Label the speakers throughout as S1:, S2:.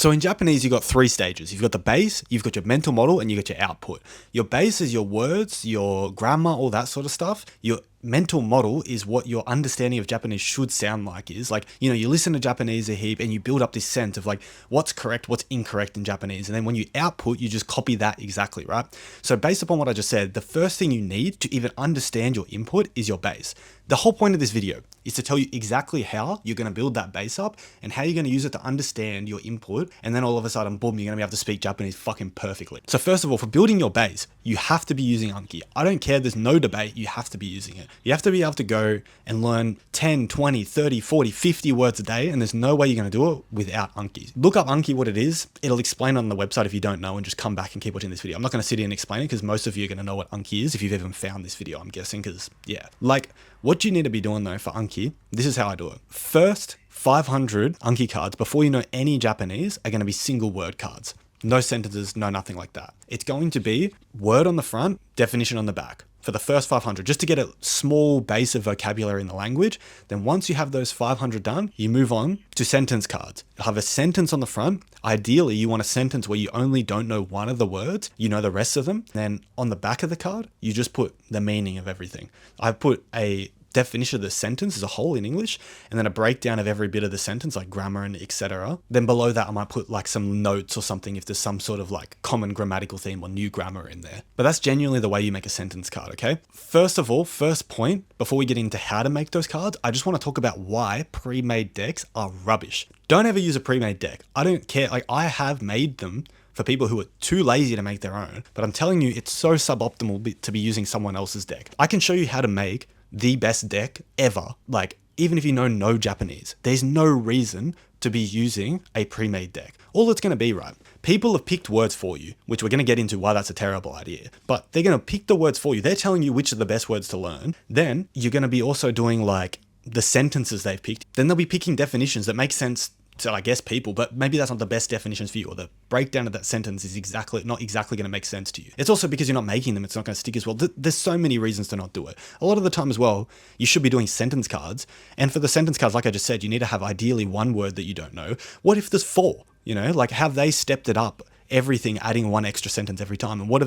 S1: So in Japanese, you've got 3 stages. You've got the base, you've got your mental model, and you've got your output. Your base is your words, your grammar, all that sort of stuff. Your mental model is what your understanding of Japanese should sound like is. Like, you know, you listen to Japanese a heap and you build up this sense of like what's correct, what's incorrect in Japanese. And then when you output, you just copy that exactly, right? So based upon what I just said, the first thing you need to even understand your input is your base. The whole point of this video is to tell you exactly how you're going to build that base up and how you're going to use it to understand your input. And then all of a sudden, boom, you're going to be able to speak Japanese fucking perfectly. So first of all, for building your base, you have to be using Anki. I don't care. There's no debate. You have to be using it. You have to be able to go and learn 10, 20, 30, 40, 50 words a day. And there's no way you're going to do it without Anki. Look up Anki, what it is. It'll explain on the website if you don't know, and just come back and keep watching this video. I'm not going to sit here and explain it because most of you are going to know what Anki is if you've even found this video, I'm guessing, because yeah. Like, what you need to be doing though for Anki, this is how I do it. First 500 Anki cards before you know any Japanese are going to be single word cards. No sentences, no nothing like that. It's going to be word on the front, definition on the back for the first 500, just to get a small base of vocabulary in the language. Then once you have those 500 done, you move on to sentence cards. You'll have a sentence on the front. Ideally, you want a sentence where you only don't know one of the words, you know the rest of them. Then on the back of the card, you just put the meaning of everything. I've put a definition of the sentence as a whole in English, and then a breakdown of every bit of the sentence, like grammar and etc. Then below that, I might put like some notes or something if there's some sort of like common grammatical theme or new grammar in there. But that's genuinely the way you make a sentence card, okay? First of all, first point, before we get into how to make those cards, I just want to talk about why pre-made decks are rubbish. Don't ever use a pre-made deck. I don't care. Like, I have made them for people who are too lazy to make their own, but I'm telling you, it's so suboptimal to be using someone else's deck. I can show you how to make the best deck ever. Like, even if you know no Japanese, there's no reason to be using a pre-made deck. All it's going to be, right? People have picked words for you, which we're going to get into why that's a terrible idea, but they're going to pick the words for you. They're telling you which are the best words to learn. Then you're going to be also doing like the sentences they've picked. Then they'll be picking definitions that make sense to, I guess, people, but maybe that's not the best definitions for you, or the breakdown of that sentence is not exactly going to make sense to you. It's also because you're not making them, it's not going to stick as well. There's so many reasons to not do it. A lot of the time as well, you should be doing sentence cards, and for the sentence cards, like I just said, you need to have ideally one word that you don't know. What if there's 4? You know, like, have they stepped it up? Everything adding one extra sentence every time, and when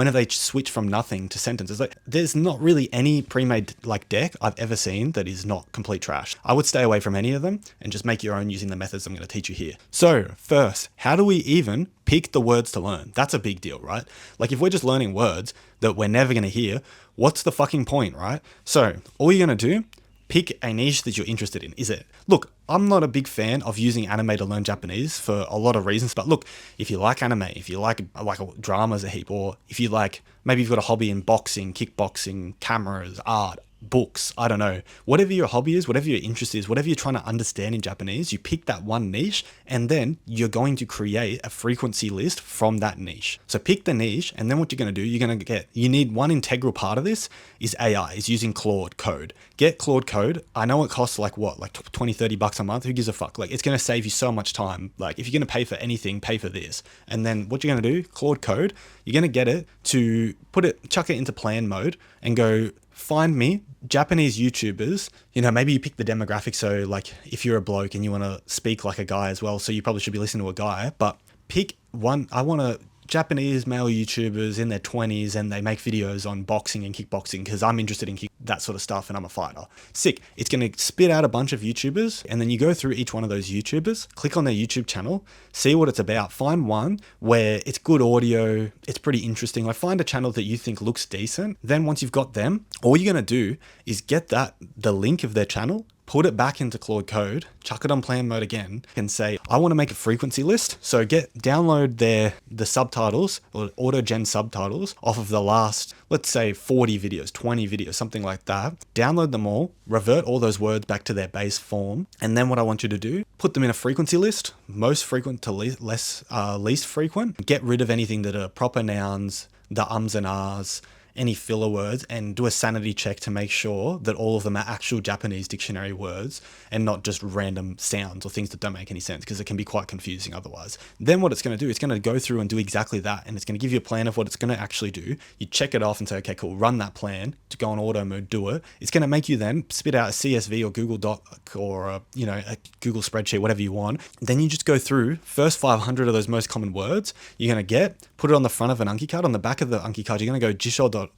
S1: have they switched from nothing to sentences? Like, there's not really any pre-made like deck I've ever seen that is not complete trash. I would stay away from any of them and just make your own using the methods I'm going to teach you here. So first, how do we even pick the words to learn? That's a big deal, right? Like, if we're just learning words that we're never going to hear, what's the fucking point, right? So all you're going to do, pick a niche that you're interested in. Look, I'm not a big fan of using anime to learn Japanese for a lot of reasons, but look, if you like anime, if you like dramas a heap, or if you like, maybe you've got a hobby in boxing, kickboxing, cameras, art, books, I don't know, whatever your hobby is, whatever your interest is, whatever you're trying to understand in Japanese, you pick that one niche, and then you're going to create a frequency list from that niche. So pick the niche, and then what you're going to do, you need one integral part of this is AI, is using Claude Code. Get Claude Code. I know it costs like 20, 30 bucks a month. Who gives a fuck? Like, it's going to save you so much time. Like, if you're going to pay for anything, pay for this. And then what you're going to do, Claude Code, you're going to get it to chuck it into plan mode and go, find me Japanese YouTubers. You know, maybe you pick the demographic. So like, if you're a bloke and you want to speak like a guy as well, so you probably should be listening to a guy, but pick one. I want to Japanese male YouTubers in their 20s, and they make videos on boxing and kickboxing because I'm interested in that sort of stuff and I'm a fighter. Sick. It's going to spit out a bunch of YouTubers, and then you go through each one of those YouTubers, click on their YouTube channel, see what it's about, find one where it's good audio, it's pretty interesting. Like, find a channel that you think looks decent. Then once you've got them, all you're going to do is get the link of their channel, put it back into Claude Code, chuck it on plan mode again, and say, I want to make a frequency list. So download the subtitles or auto-gen subtitles off of the last, let's say 40 videos, 20 videos, something like that. Download them all, revert all those words back to their base form. And then what I want you to do, put them in a frequency list, most frequent to least frequent. Get rid of anything that are proper nouns, the ums and ahs, any filler words and do a sanity check to make sure that all of them are actual Japanese dictionary words and not just random sounds or things that don't make any sense, because it can be quite confusing otherwise. Then what it's going to do, it's going to go through and do exactly that, and it's going to give you a plan of what it's going to actually do. You check it off and say, okay, cool, run that plan to go on auto mode, do it. It's going to make you then spit out a CSV or Google Doc or a Google spreadsheet, whatever you want. Then you just go through first 500 of those most common words you're going to get, put it on the front of an Anki card. On the back of the Anki card, you're going to go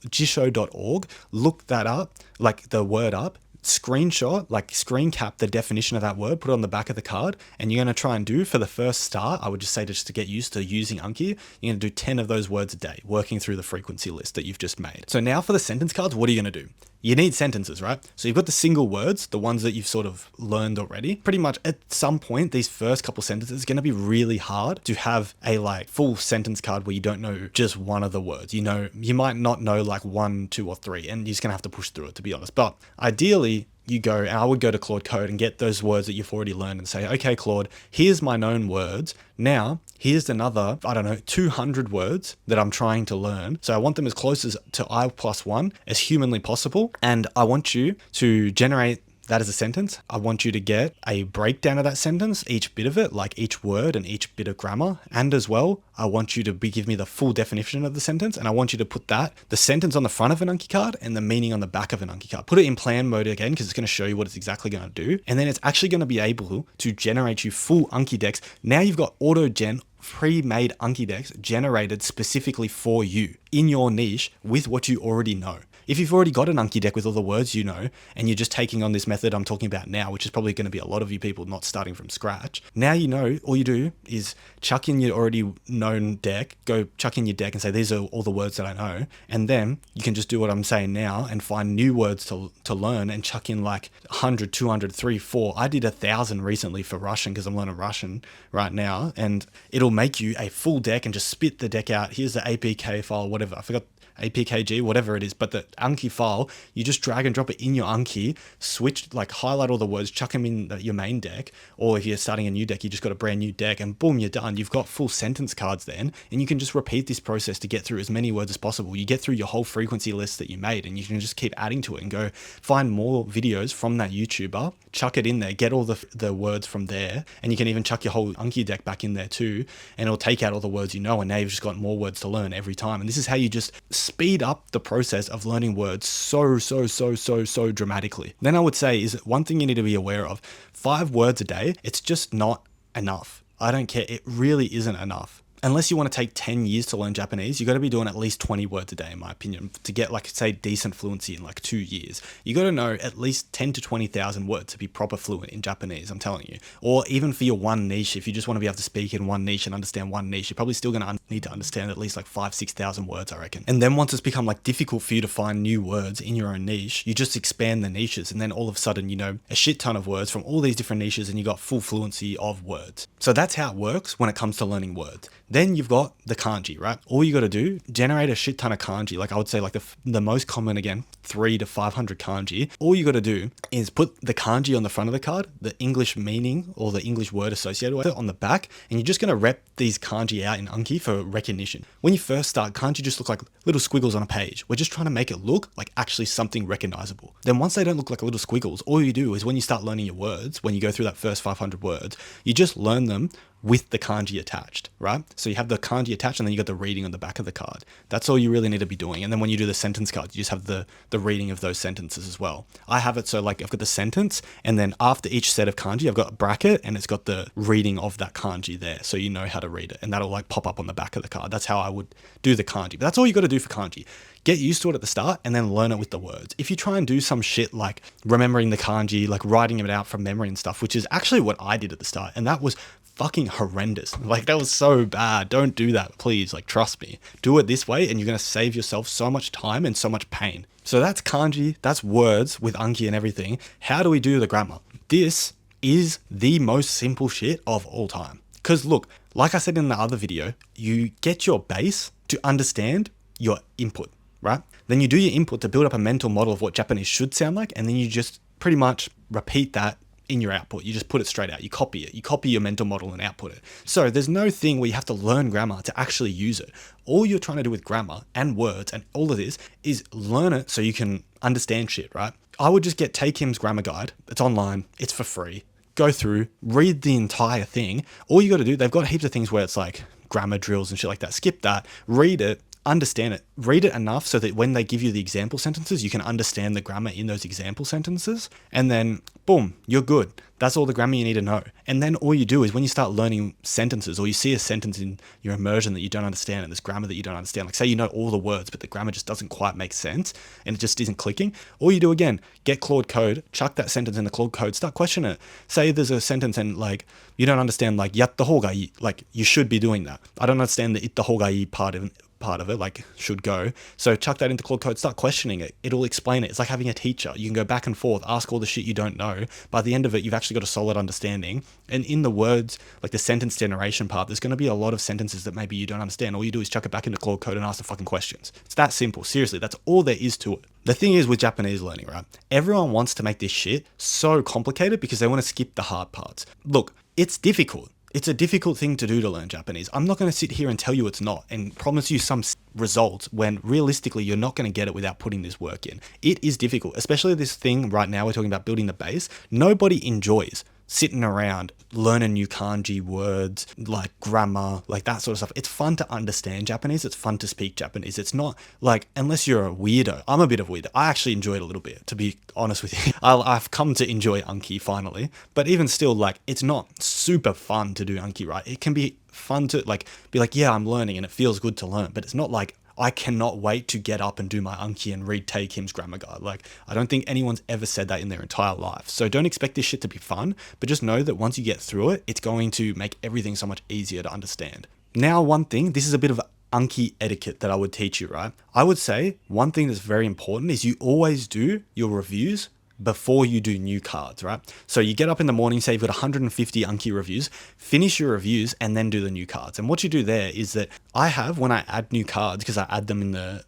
S1: jisho.org, look that up, like the word up, screenshot, like screen cap the definition of that word, put it on the back of the card, and you're going to try and do, for the first start, I would just say, just to get used to using Anki, you're going to do 10 of those words a day, working through the frequency list that you've just made. So now for the sentence cards, what are you going to do? You need sentences, right? So you've got the single words, the ones that you've sort of learned already. Pretty much at some point, these first couple sentences are going to be really hard to have a like full sentence card where you don't know just one of the words. You know, you might not know like 1, 2, or 3, and you're just going to have to push through it, to be honest. But ideally, I would go to Claude Code and get those words that you've already learned and say, okay, Claude, here's my known words. Now, here's another, 200 words that I'm trying to learn. So I want them as close as to I+1 as humanly possible. And I want you to generate that as a sentence. I want you to get a breakdown of that sentence, each bit of it, like each word and each bit of grammar. And as well, I want you to give me the full definition of the sentence. And I want you to put the sentence on the front of an Anki card and the meaning on the back of an Anki card. Put it in plan mode again, because it's going to show you what it's exactly going to do. And then it's actually going to be able to generate you full Anki decks. Now you've got auto-gen pre-made Anki decks generated specifically for you in your niche with what you already know. If you've already got an Anki deck with all the words you know, and you're just taking on this method I'm talking about now, which is probably going to be a lot of you people not starting from scratch, now you know, all you do is chuck in your already known deck, go chuck in your deck and say, these are all the words that I know. And then you can just do what I'm saying now and find new words to learn and chuck in like 100, 200, 3, 4. I did 1,000 recently for Russian because I'm learning Russian right now, and it'll make you a full deck and just spit the deck out. Here's the APK file, whatever. I forgot APKG, whatever it is, but the Anki file, you just drag and drop it in your Anki, switch, like highlight all the words, chuck them in your main deck, or if you're starting a new deck, you just got a brand new deck, and boom, you're done. You've got full sentence cards then, and you can just repeat this process to get through as many words as possible. You get through your whole frequency list that you made, and you can just keep adding to it and go find more videos from that YouTuber, chuck it in there, get all the words from there, and you can even chuck your whole Anki deck back in there too, and it'll take out all the words you know, and now you've just got more words to learn every time. And this is how you just speed up the process of learning words so dramatically. Then I would say is one thing you need to be aware of: 5 words a day, it's just not enough. I don't care, it really isn't enough. Unless you want to take 10 years to learn Japanese, you got to be doing at least 20 words a day, in my opinion, to get, like, say, decent fluency in like 2 years. You got to know at least 10 to 20,000 words to be proper fluent in Japanese, I'm telling you. Or even for your one niche, if you just want to be able to speak in one niche and understand one niche, you're probably still going to need to understand at least like 5,000-6,000 words, I reckon. And then once it's become like difficult for you to find new words in your own niche, you just expand the niches, and then all of a sudden, you know, a shit ton of words from all these different niches, and you got full fluency of words. So that's how it works when it comes to learning words. Then you've got the kanji, right? All you got to do, generate a shit ton of kanji. Like I would say like the most common, again, 300 to 500 kanji. All you got to do is put the kanji on the front of the card, the English meaning or the English word associated with it on the back, and you're just going to rep these kanji out in Anki for recognition. When you first start, kanji just look like little squiggles on a page. We're just trying to make it look like actually something recognizable. Then once they don't look like little squiggles, all you do is when you start learning your words, when you go through that first 500 words, you just learn them with the kanji attached, right? So you have the kanji attached, and then you got the reading on the back of the card. That's all you really need to be doing. And then when you do the sentence card, you just have the reading of those sentences as well. I have it so like I've got the sentence, and then after each set of kanji, I've got a bracket, and it's got the reading of that kanji there, so you know how to read it, and that'll like pop up on the back of the card. That's how I would do the kanji. But that's all you got to do for kanji. Get used to it at the start and then learn it with the words. If you try and do some shit like remembering the kanji, like writing it out from memory and stuff, which is actually what I did at the start, and that was fucking horrendous. Like that was so bad. Don't do that, please. Like trust me. Do it this way and you're going to save yourself so much time and so much pain. So that's kanji, that's words with Anki and everything. How do we do the grammar? This is the most simple shit of all time. Because look, like I said in the other video, you get your base to understand your input, right? Then you do your input to build up a mental model of what Japanese should sound like, and then you just pretty much repeat that in your output. You just put it straight out. You copy it. You copy your mental model and output it. So there's no thing where you have to learn grammar to actually use it. All you're trying to do with grammar and words and all of this is learn it so you can understand shit, right? I would just take Kim's grammar guide. It's online. It's for free. Go through, read the entire thing. All you got to do, they've got heaps of things where it's like grammar drills and shit like that. Skip that, read it, understand it, read it enough so that when they give you the example sentences, you can understand the grammar in those example sentences. And then boom, you're good. That's all the grammar you need to know. And then all you do is when you start learning sentences, or you see a sentence in your immersion that you don't understand and there's grammar that you don't understand, like say you know all the words, but the grammar just doesn't quite make sense and it just isn't clicking. All you do again, get Claude Code, chuck that sentence in the Claude Code, start questioning it. Say there's a sentence and like you don't understand like yatta hoga ii, like you should be doing that. I don't understand the itta hoga ii part of it, like should go. So chuck that into Claude Code, start questioning it. It'll explain it. It's like having a teacher. You can go back and forth, ask all the shit you don't know. By the end of it, you've actually got a solid understanding. And in the words, like the sentence generation part, there's going to be a lot of sentences that maybe you don't understand. All you do is chuck it back into Claude Code and ask the fucking questions. It's that simple. Seriously, that's all there is to it. The thing is with Japanese learning, right? Everyone wants to make this shit so complicated because they want to skip the hard parts. Look, it's difficult. It's a difficult thing to do to learn Japanese. I'm not going to sit here and tell you it's not and promise you some results when realistically you're not going to get it without putting this work in. It is difficult, especially this thing right now we're talking about building the base. Nobody enjoys sitting around learning new kanji words, like grammar, like that sort of stuff. It's fun to understand Japanese. It's fun to speak Japanese. It's not like, unless you're a weirdo. I'm a bit of a weirdo. I actually enjoy it a little bit, to be honest with you. I've come to enjoy Anki finally, but even still, like, it's not super fun to do Anki, right? It can be fun to like be like, yeah, I'm learning and it feels good to learn, but it's not like I cannot wait to get up and do my Anki and read Tay Kim's grammar guide. Like, I don't think anyone's ever said that in their entire life. So don't expect this shit to be fun, but just know that once you get through it, it's going to make everything so much easier to understand. Now, one thing, this is a bit of Anki etiquette that I would teach you, right? I would say one thing that's very important is you always do your reviews before you do new cards, right? So you get up in the morning, say you've got 150 Anki reviews, finish your reviews and then do the new cards. And what you do there is that I have, when I add new cards, because I add them in the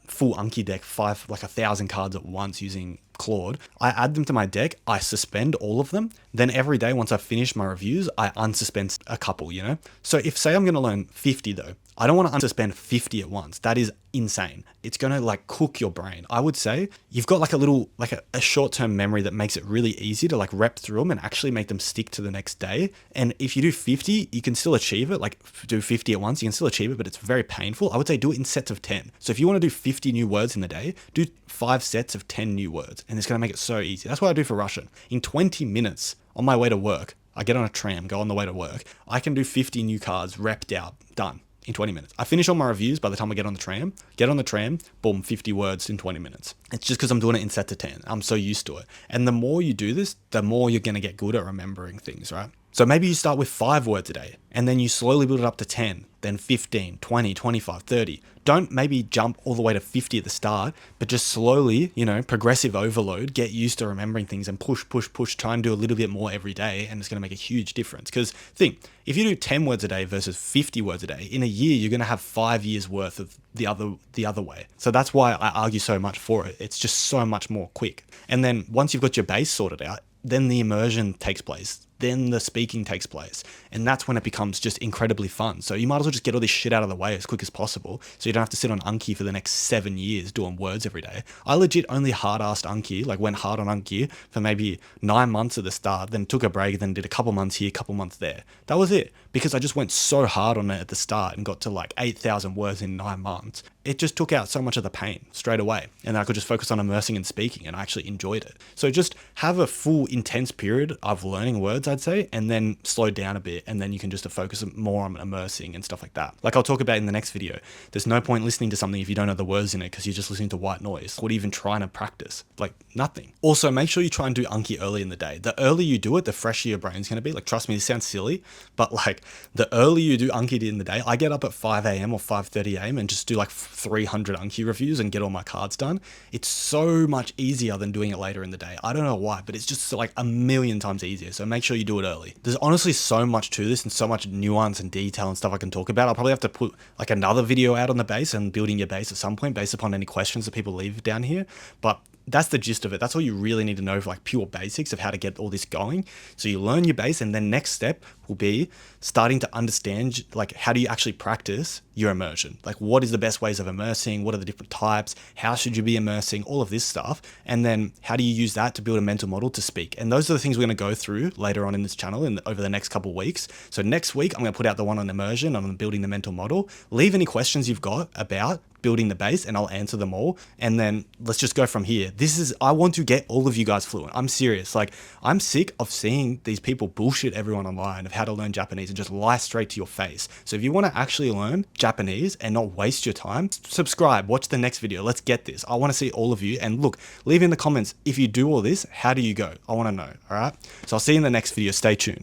S1: full Anki deck, 1,000 cards at once using Claude, I add them to my deck, I suspend all of them, then every day once I finish my reviews, I unsuspend a couple, you know? So if say I'm going to learn 50 though, I don't want to unsuspend 50 at once. That is insane. It's going to like cook your brain. I would say you've got like a little, like a short-term memory that makes it really easy to like rep through them and actually make them stick to the next day. And if you do 50, you can still achieve it. Like do 50 at once, you can still achieve it, but it's very painful. I would say do it in sets of 10. So if you want to do 50 new words in the day, do 5 sets of 10 new words. And it's going to make it so easy. That's what I do for Russian. In 20 minutes on my way to work, I get on a tram, go on the way to work. I can do 50 new cards, repped out, done. In 20 minutes. I finish all my reviews by the time I get on the tram, boom, 50 words in 20 minutes. It's just because I'm doing it in sets of 10. I'm so used to it. And the more you do this, the more you're going to get good at remembering things, right? So maybe you start with 5 words a day and then you slowly build it up to 10, then 15, 20, 25, 30. Don't maybe jump all the way to 50 at the start, but just slowly, you know, progressive overload, get used to remembering things and push, try and do a little bit more every day. And it's going to make a huge difference. Because think, if you do 10 words a day versus 50 words a day, in a year, you're going to have 5 years worth of the other way. So that's why I argue so much for it. It's just so much more quick. And then once you've got your base sorted out, then the immersion takes place. Then the speaking takes place. And that's when it becomes just incredibly fun. So you might as well just get all this shit out of the way as quick as possible so you don't have to sit on Anki for the next 7 years doing words every day. I legit only hard-assed Anki, like went hard on Anki for maybe 9 months at the start, then took a break, then did a couple months here, couple months there. That was it. Because I just went so hard on it at the start and got to like 8,000 words in 9 months. It just took out so much of the pain straight away. And I could just focus on immersing and speaking, and I actually enjoyed it. So just have a full intense period of learning words, I'd say, and then slow down a bit, and then you can just focus more on immersing and stuff like that. Like I'll talk about in the next video. There's no point listening to something if you don't know the words in it because you're just listening to white noise. What are you even trying to practice? Like nothing. Also, make sure you try and do Anki early in the day. The earlier you do it, the fresher your brain's going to be. Like, trust me, this sounds silly, but like the earlier you do Anki in the day, I get up at 5 a.m. or 5:30 a.m. and just do like 300 Anki reviews and get all my cards done. It's so much easier than doing it later in the day. I don't know why, but it's just like a million times easier. So make sure you do it early. There's honestly so much to this and so much nuance and detail and stuff I can talk about. I'll probably have to put like another video out on the base and building your base at some point based upon any questions that people leave down here. But that's the gist of it. That's all you really need to know for like pure basics of how to get all this going. So you learn your base, and then next step will be starting to understand like how do you actually practice your immersion? Like what is the best ways of immersing? What are the different types? How should you be immersing? All of this stuff. And then how do you use that to build a mental model to speak? And those are the things we're going to go through later on in this channel and over the next couple of weeks. So next week, I'm going to put out the one on immersion, on building the mental model. Leave any questions you've got about building the base and I'll answer them all. And then let's just go from here. I want to get all of you guys fluent. I'm serious. Like I'm sick of seeing these people bullshit everyone online of how to learn Japanese and just lie straight to your face. So if you want to actually learn Japanese and not waste your time, subscribe, watch the next video. Let's get this. I want to see all of you. And look, leave in the comments, if you do all this, how do you go? I want to know. All right. So I'll see you in the next video. Stay tuned.